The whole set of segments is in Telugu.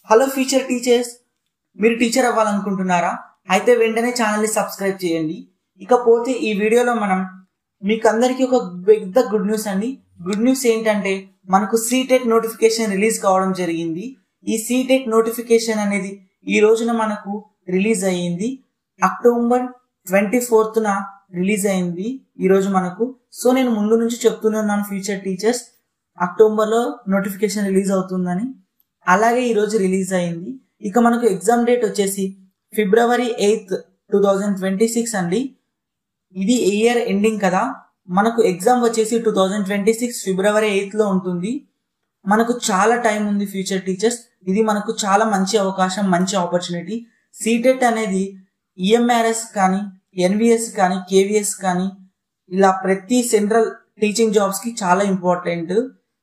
హలో ఫ్యూచర్ టీచర్స్, మీరు టీచర్ అవ్వాలనుకుంటున్నారా? అయితే వెంటనే ఛానల్ని సబ్స్క్రైబ్ చేయండి. ఇకపోతే ఈ వీడియోలో మనం మీకు అందరికీ ఒక పెద్ద గుడ్ న్యూస్ అండి. గుడ్ న్యూస్ ఏంటంటే మనకు సీటెట్ నోటిఫికేషన్ రిలీజ్ కావడం జరిగింది. ఈ సీటెట్ నోటిఫికేషన్ అనేది ఈ రోజున మనకు రిలీజ్ అయ్యింది. అక్టోబర్ 24న రిలీజ్ అయింది ఈ రోజు మనకు. సో నేను ముందు నుంచి చెప్తున్నాను ఫ్యూచర్ టీచర్స్, అక్టోబర్లో నోటిఫికేషన్ రిలీజ్ అవుతుందని. అలాగే ఈరోజు రిలీజ్ అయింది. ఇక మనకు ఎగ్జామ్ డేట్ వచ్చేసి February 8th, 2026 అండి. ఇది ఇయర్ ఎండింగ్ కదా, మనకు ఎగ్జామ్ వచ్చేసి 2026 February 8th ఉంటుంది. మనకు చాలా టైం ఉంది ఫ్యూచర్ టీచర్స్. ఇది మనకు చాలా మంచి అవకాశం, మంచి ఆపర్చునిటీ. సీటెట్ అనేది ఈఎంఆర్ఎస్ కానీ, ఎన్విఎస్ కానీ, కేవిఎస్ కానీ ఇలా ప్రతి సెంట్రల్ టీచింగ్ జాబ్స్ కి చాలా ఇంపార్టెంట్.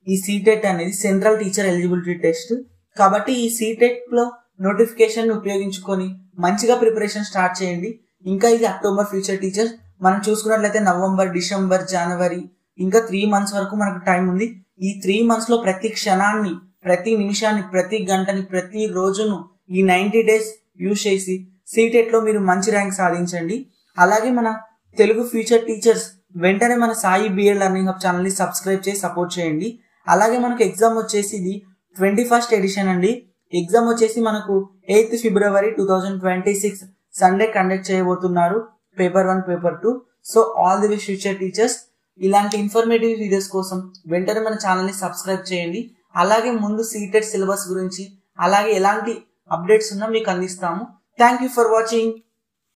ఈ సీటెట్ అనేది సెంట్రల్ టీచర్ ఎలిజిబిలిటీ టెస్ట్. కాబట్టి ఈ సీటెట్ లో నోటిఫికేషన్ ఉపయోగించుకొని మంచిగా ప్రిపరేషన్ స్టార్ట్ చేయండి. ఇంకా ఇది అక్టోబర్ ఫ్యూచర్ టీచర్స్. మనం చూసుకున్నట్లయితే నవంబర్, డిసెంబర్, జనవరి ఇంకా 3 months వరకు మనకు టైం ఉంది. ఈ 3 months లో ప్రతి క్షణాన్ని, ప్రతి నిమిషాన్ని, ప్రతి గంటని, ప్రతి రోజును ఈ 90 days యూజ్ చేసి సీటెట్ లో మీరు మంచి ర్యాంక్ సాధించండి. అలాగే మన తెలుగు ఫ్యూచర్ టీచర్స్ వెంటనే మన Sai BL learning hub channel ని సబ్స్క్రైబ్ చేసి సపోర్ట్ చేయండి. అలాగే మనకు ఎగ్జామ్ వచ్చేసి ఇది 21st ఎడిషన్ అండి. ఎగ్జామ్ వచ్చేసి మనకు 8th February 2026 సండే కండక్ట్ చేయబోతున్నారు. Paper 1, paper 2. So all the best future teachers. ఇలాంటి ఇన్ఫర్మేటివ్ వీడియోస్ కోసం వెంటనే మన ఛానల్ ని సబ్స్క్రైబ్ చేయండి. అలాగే ముందు సీటెట్ సిలబస్ గురించి అలాగే ఎలాంటి అప్డేట్స్ ఉన్నా మీకు అందిస్తాము. Thank you for watching.